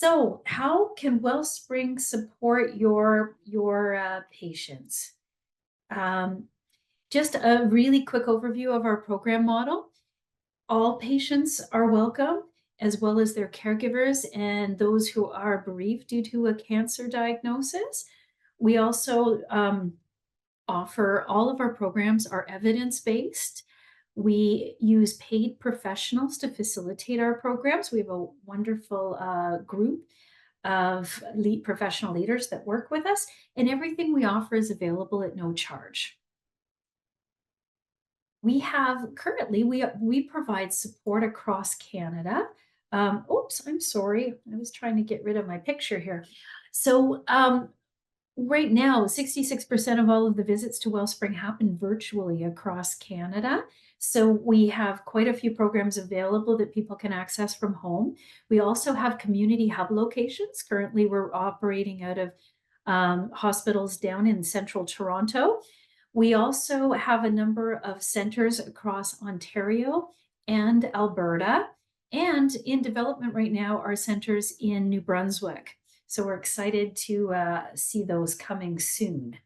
So, how can Wellspring support your patients? Um, just a really quick overview of our program model. All patients are welcome, as well as their caregivers and those who are bereaved due to a cancer diagnosis. We also offer all of our programs are evidence-based. We use paid professionals to facilitate our programs. We have a wonderful group of professional leaders that work with us, and everything we offer is available at no charge. We have currently we provide support across Canada. Oops, I'm sorry. I was trying to get rid of my picture here. So right now, 66% of all of the visits to Wellspring happen virtually across Canada. So we have quite a few programs available that people can access from home. We also have community hub locations. Currently, we're operating out of hospitals down in central Toronto. We also have a number of centers across Ontario and Alberta. And in development right now are centers in New Brunswick. So we're excited to see those coming soon.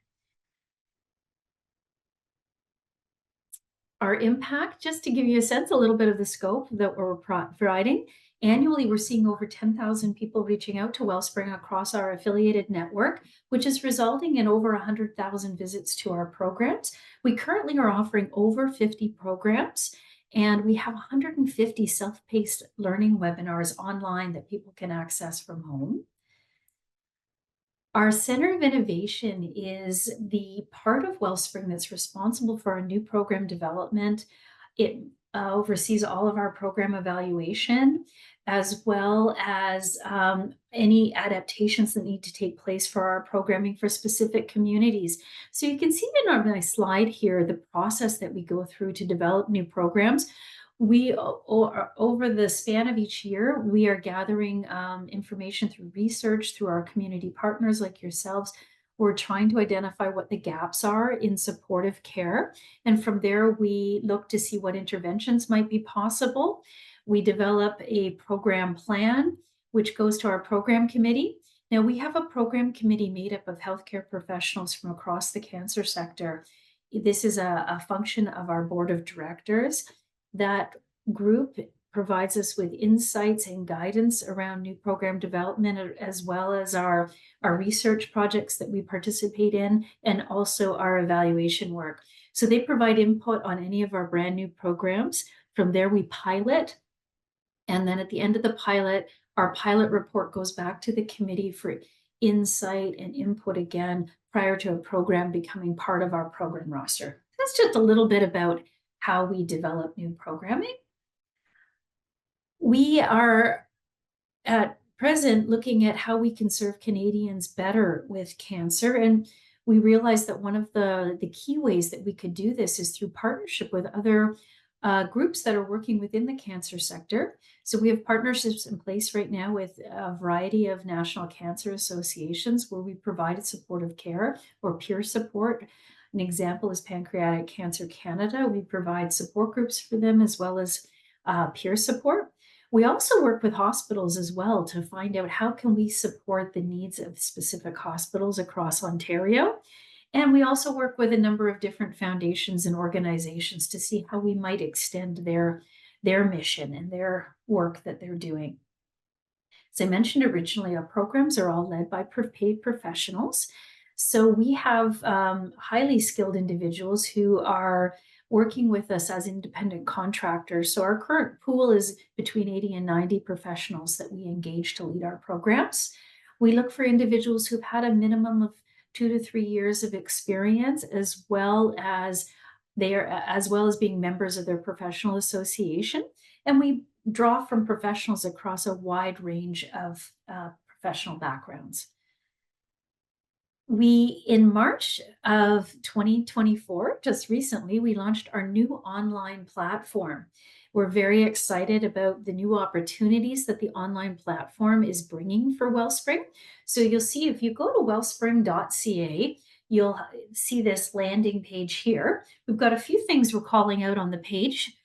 Our impact, just to give you a sense, a little bit of the scope that we're providing. Annually, we're seeing over 10,000 people reaching out to Wellspring across our affiliated network, which is resulting in over 100,000 visits to our programs. We currently are offering over 50 programs, and we have 150 self-paced learning webinars online that people can access from home. Our Center of Innovation is the part of Wellspring that's responsible for our new program development. It oversees all of our program evaluation, as well as any adaptations that need to take place for our programming for specific communities. So you can see on my slide here the process that we go through to develop new programs. We, over the span of each year, we are gathering information through research, through our community partners like yourselves. We're trying to identify what the gaps are in supportive care. And from there, we look to see what interventions might be possible. We develop a program plan, which goes to our program committee. Now, we have a program committee made up of healthcare professionals from across the cancer sector. This is a function of our board of directors. That group provides us with insights and guidance around new program development, as well as our research projects that we participate in, and also our evaluation work. So they provide input on any of our brand new programs. From there, we pilot. And then at the end of the pilot, our pilot report goes back to the committee for insight and input again prior to a program becoming part of our program roster. That's just a little bit about how we develop new programming. We are at present looking at how we can serve Canadians better with cancer. And we realized that one of the key ways that we could do this is through partnership with other groups that are working within the cancer sector. So we have partnerships in place right now with a variety of national cancer associations where we provide supportive care or peer support. An example is Pancreatic Cancer Canada. We provide support groups for them as well as peer support. We also work with hospitals as well to find out how can we support the needs of specific hospitals across Ontario. And we also work with a number of different foundations and organizations to see how we might extend their mission and their work that they're doing. As I mentioned originally, our programs are all led by paid professionals. So we have highly skilled individuals who are working with us as independent contractors. So our current pool is between 80 and 90 professionals that we engage to lead our programs. We look for individuals who've had a minimum of 2 to 3 years of experience, as well as being members of their professional association. And we draw from professionals across a wide range of professional backgrounds. In March of 2024, just recently, we launched our new online platform. We're very excited about the new opportunities that the online platform is bringing for Wellspring. So you'll see if you go to wellspring.ca, you'll see this landing page here. We've got a few things we're calling out on the page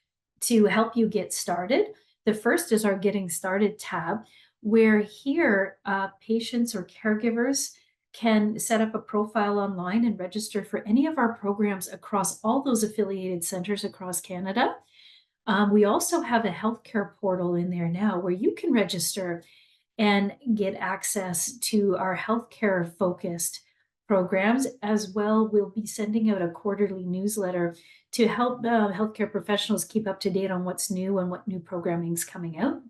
to help you get started. The first is our Getting Started tab. where here patients or caregivers can set up a profile online and register for any of our programs across all those affiliated centers across Canada. We also have a healthcare portal in there now where you can register and get access to our healthcare focused programs as well. We'll be sending out a quarterly newsletter to help healthcare professionals keep up to date on what's new and what new programming is coming out.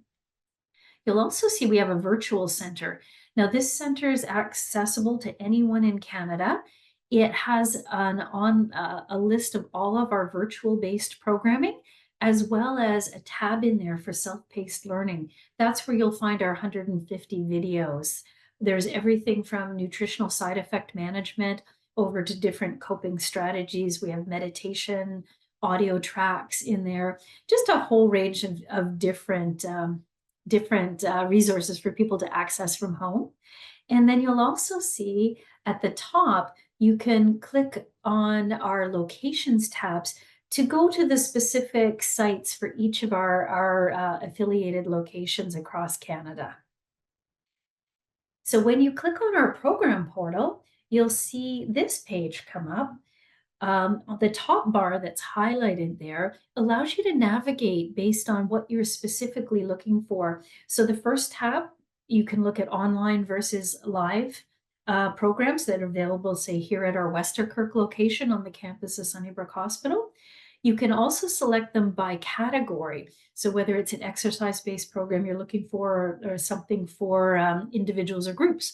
You'll also see we have a virtual center. Now, this center is accessible to anyone in Canada. It has a list of all of our virtual-based programming, as well as a tab in there for self-paced learning. That's where you'll find our 150 videos. There's everything from nutritional side effect management over to different coping strategies. We have meditation, audio tracks in there, just a whole range of different resources for people to access from home. And then you'll also see at the top, you can click on our locations tabs to go to the specific sites for each of our affiliated locations across Canada. So when you click on our program portal, you'll see this page come up. The top bar that's highlighted there allows you to navigate based on what you're specifically looking for. So the first tab, you can look at online versus live programs that are available, say, here at our Westerkirk location on the campus of Sunnybrook Hospital. You can also select them by category. So whether it's an exercise-based program you're looking for or something for individuals or groups.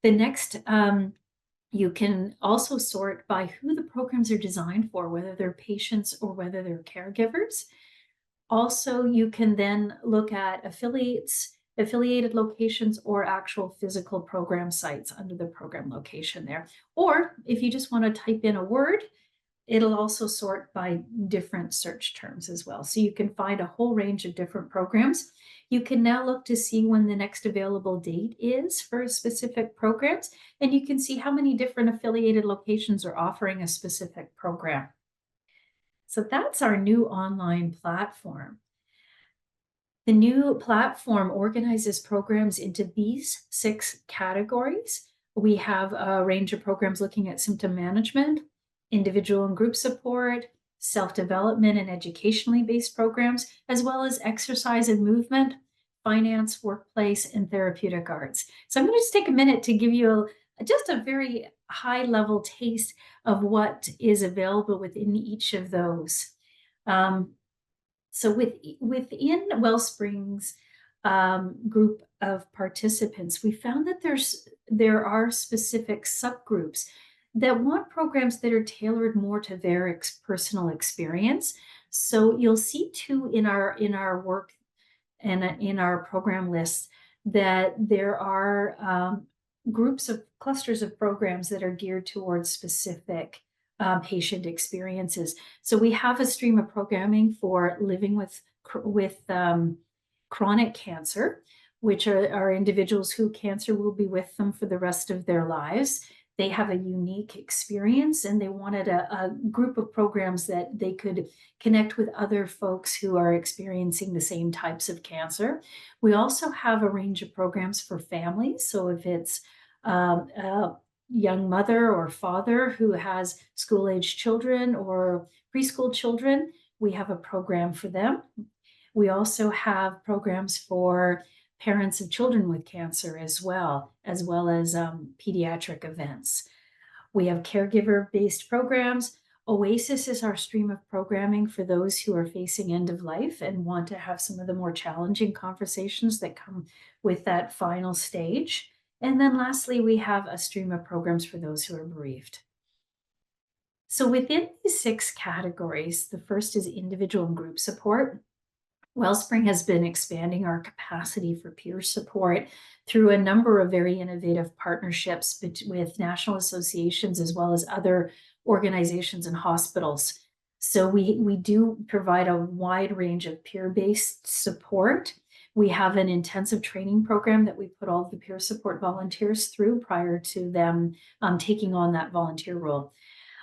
The next you can also sort by who the programs are designed for, whether they're patients or whether they're caregivers. Also, you can then look at affiliated locations, or actual physical program sites under the program location there. Or if you just want to type in a word, it'll also sort by different search terms as well. So you can find a whole range of different programs. You can now look to see when the next available date is for specific programs, and you can see how many different affiliated locations are offering a specific program. So that's our new online platform. The new platform organizes programs into these 6 categories. We have a range of programs looking at symptom management, individual and group support, self-development and educationally based programs, as well as exercise and movement, finance, workplace, and therapeutic arts. So I'm going to just take a minute to give you just a very high level taste of what is available within each of those. So within Wellspring's group of participants, we found that there are specific subgroups that want programs that are tailored more to their personal experience. So you'll see too in our work and in our program lists that there are groups of clusters of programs that are geared towards specific patient experiences. So we have a stream of programming for living with chronic cancer, which are individuals who cancer will be with them for the rest of their lives. They have a unique experience, and they wanted a group of programs that they could connect with other folks who are experiencing the same types of cancer. We also have a range of programs for families. So if it's a young mother or father who has school-age children or preschool children, we have a program for them. We also have programs for parents of children with cancer as well as pediatric events. We have caregiver-based programs. Oasis is our stream of programming for those who are facing end of life and want to have some of the more challenging conversations that come with that final stage. And then lastly, we have a stream of programs for those who are bereaved. So within these 6 categories, the first is individual and group support. Wellspring has been expanding our capacity for peer support through a number of very innovative partnerships with national associations as well as other organizations and hospitals. So we do provide a wide range of peer-based support. We have an intensive training program that we put all of the peer support volunteers through prior to them taking on that volunteer role.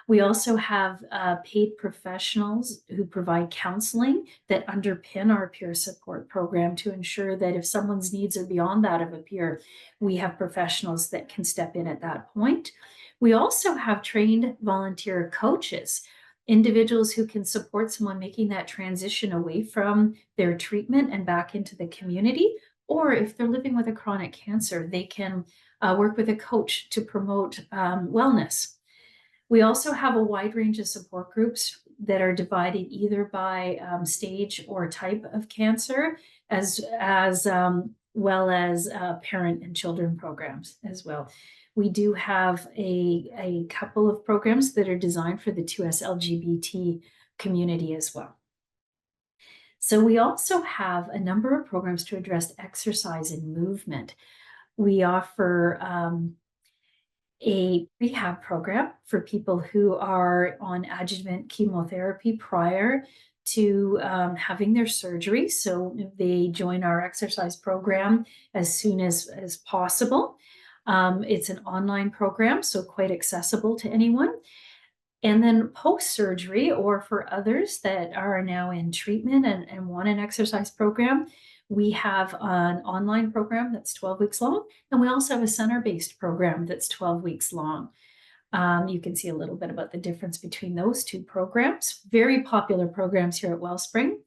We also have paid professionals who provide counseling that underpin our peer support program to ensure that if someone's needs are beyond that of a peer, we have professionals that can step in at that point. We also have trained volunteer coaches, individuals who can support someone making that transition away from their treatment and back into the community. Or if they're living with a chronic cancer, they can work with a coach to promote wellness. We also have a wide range of support groups that are divided either by stage or type of cancer, as well as parent and children programs as well. We do have a couple of programs that are designed for the 2S LGBT community as well. So we also have a number of programs to address exercise and movement. We offer a rehab program for people who are on adjuvant chemotherapy prior to having their surgery. So they join our exercise program as soon as possible. It's an online program, so quite accessible to anyone. And then post-surgery, or for others that are now in treatment and want an exercise program, we have an online program that's 12 weeks long, and we also have a center-based program that's 12 weeks long. You can see a little bit about the difference between those two programs. Very popular programs here at Wellspring.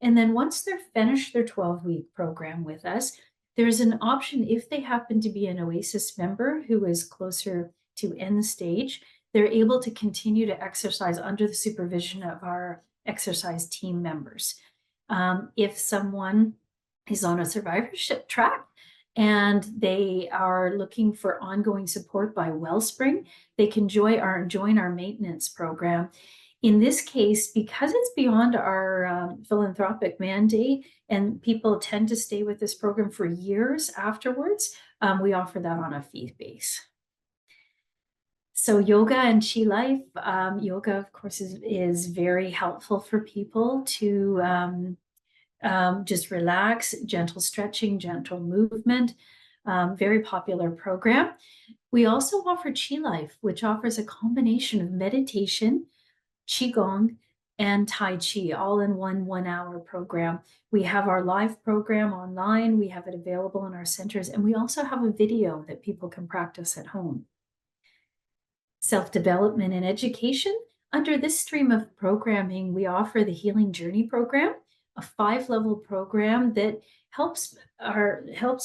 And then once they're finished their 12-week program with us, there's an option if they happen to be an OASIS member who is closer to end stage, they're able to continue to exercise under the supervision of our exercise team members. If someone is on a survivorship track and they are looking for ongoing support by Wellspring, they can join our maintenance program. In this case, because it's beyond our philanthropic mandate and people tend to stay with this program for years afterwards, we offer that on a fee base. So yoga and Chi Life, yoga, of course, is very helpful for people to just relax, gentle stretching, gentle movement, very popular program. We also offer Chi Life, which offers a combination of meditation, Qigong, and Tai Chi all in one 1 hour program. We have our live program online. We have it available in our centers, and we also have a video that people can practice at home. Self-development and education. Under this stream of programming, we offer the Healing Journey program, a 5-level program that helps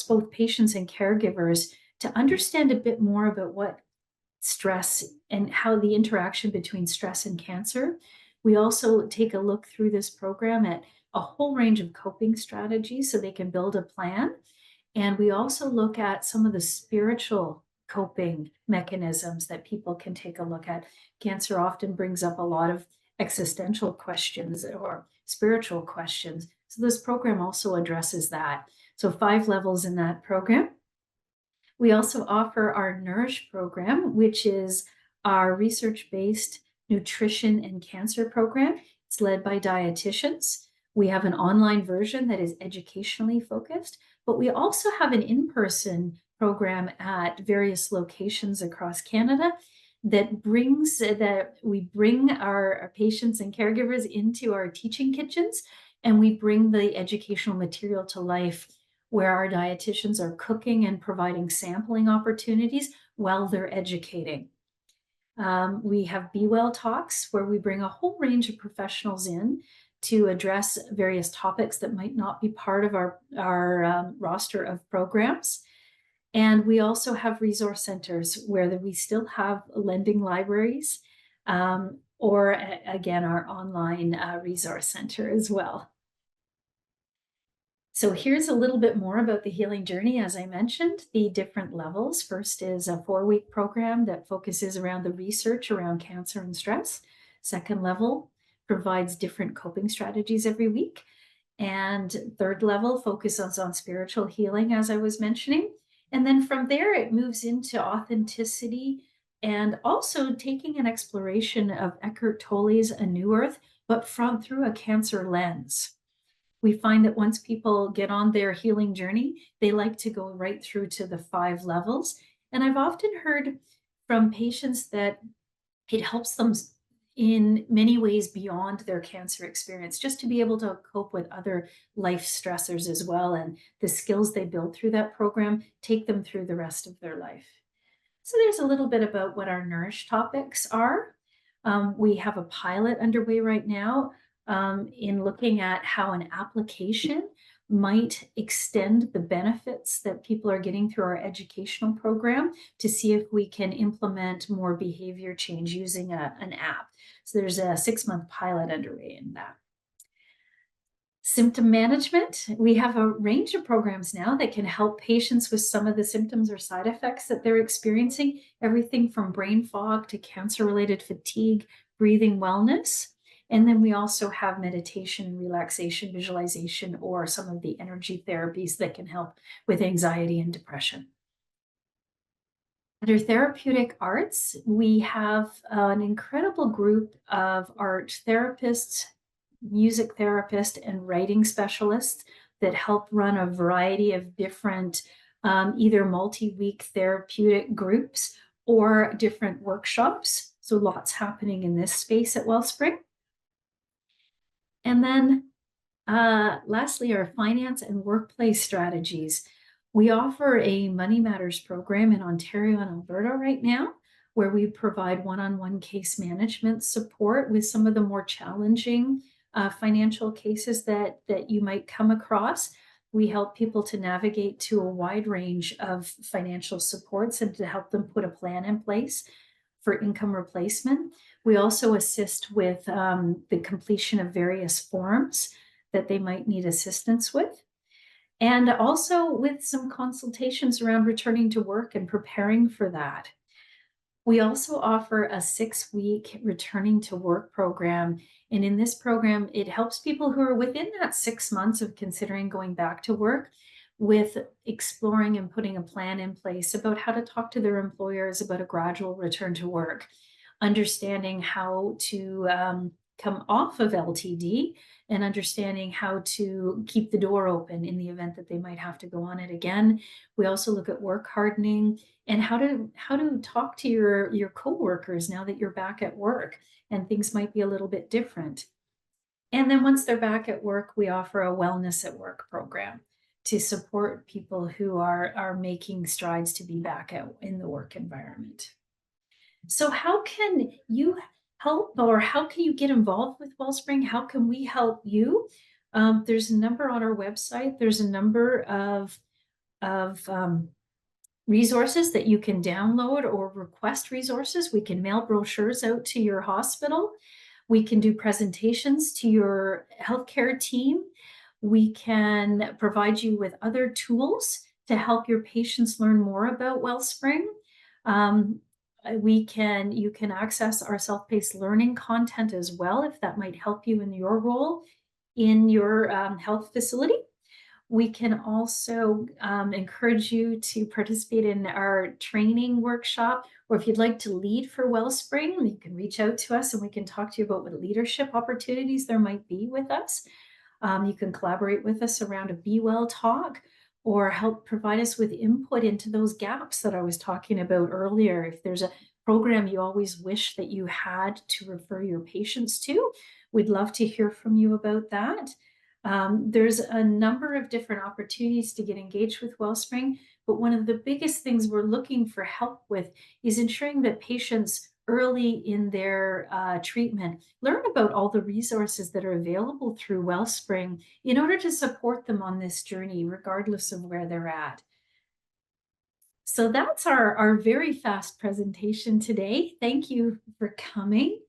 both patients and caregivers to understand a bit more about what stress and how the interaction between stress and cancer. We also take a look through this program at a whole range of coping strategies so they can build a plan. And we also look at some of the spiritual coping mechanisms that people can take a look at. Cancer often brings up a lot of existential questions or spiritual questions. So this program also addresses that. So 5 levels in that program. We also offer our Nourish program, which is our research-based nutrition and cancer program. It's led by dietitians. We have an online version that is educationally focused, but we also have an in-person program at various locations across Canada that we bring our patients and caregivers into our teaching kitchens, and we bring the educational material to life where our dietitians are cooking and providing sampling opportunities while they're educating. We have Be Well Talks, where we bring a whole range of professionals in to address various topics that might not be part of our roster of programs. And we also have resource centers where we still have lending libraries, or again, our online resource center as well. So here's a little bit more about the Healing Journey. As I mentioned, the different levels. First is a 4-week program that focuses around the research around cancer and stress. Second level provides different coping strategies every week. And third level focuses on spiritual healing, as I was mentioning. And then from there, it moves into authenticity and also taking an exploration of Eckhart Tolle's A New Earth, but through a cancer lens. We find that once people get on their healing journey, they like to go right through to the 5 levels. And I've often heard from patients that It helps them in many ways beyond their cancer experience, just to be able to cope with other life stressors as well. And the skills they build through that program take them through the rest of their life. So there's a little bit about what our Nourish topics are. We have a pilot underway right now in looking at how an application might extend the benefits that people are getting through our educational program to see if we can implement more behavior change using an app. So there's a 6-month pilot underway in that. Symptom management, we have a range of programs now that can help patients with some of the symptoms or side effects that they're experiencing, everything from brain fog to cancer-related fatigue, breathing wellness. And then we also have meditation, relaxation, visualization, or some of the energy therapies that can help with anxiety and depression. Under therapeutic arts, we have an incredible group of art therapists, music therapists, and writing specialists that help run a variety of different, either multi-week therapeutic groups or different workshops. So lots happening in this space at Wellspring. And then lastly, our finance and workplace strategies. We offer a Money Matters program in Ontario and Alberta right now, where we provide one-on-one case management support with some of the more challenging financial cases that you might come across. We help people to navigate to a wide range of financial supports and to help them put a plan in place for income replacement. We also assist with the completion of various forms that they might need assistance with, and also with some consultations around returning to work and preparing for that. We also offer a 6-week returning to work program. And in this program, it helps people who are within that 6 months of considering going back to work with exploring and putting a plan in place about how to talk to their employers about a gradual return to work, understanding how to come off of LTD and understanding how to keep the door open in the event that they might have to go on it again. We also look at work hardening and how to talk to your coworkers now that you're back at work and things might be a little bit different. And then once they're back at work, we offer a wellness at work program to support people who are making strides to be back in the work environment. So how can you help, or how can you get involved with Wellspring? How can we help you? There's a number on our website. There's a number of resources that you can download or request resources. We can mail brochures out to your hospital. We can do presentations to your healthcare team. We can provide you with other tools to help your patients learn more about Wellspring. Um, you can access our self-paced learning content as well, if that might help you in your role in your health facility. We can also encourage you to participate in our training workshop, or if you'd like to lead for Wellspring, you can reach out to us and we can talk to you about what leadership opportunities there might be with us. You can collaborate with us around a Be Well talk or help provide us with input into those gaps that I was talking about earlier. If there's a program you always wish that you had to refer your patients to, we'd love to hear from you about that. There's a number of different opportunities to get engaged with Wellspring, but one of the biggest things we're looking for help with is ensuring that patients early in their treatment learn about all the resources that are available through Wellspring in order to support them on this journey, regardless of where they're at. So that's our very fast presentation today. Thank you for coming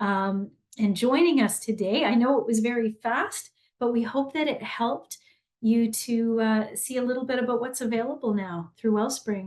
and joining us today. I know it was very fast, but we hope that it helped you to see a little bit about what's available now through Wellspring.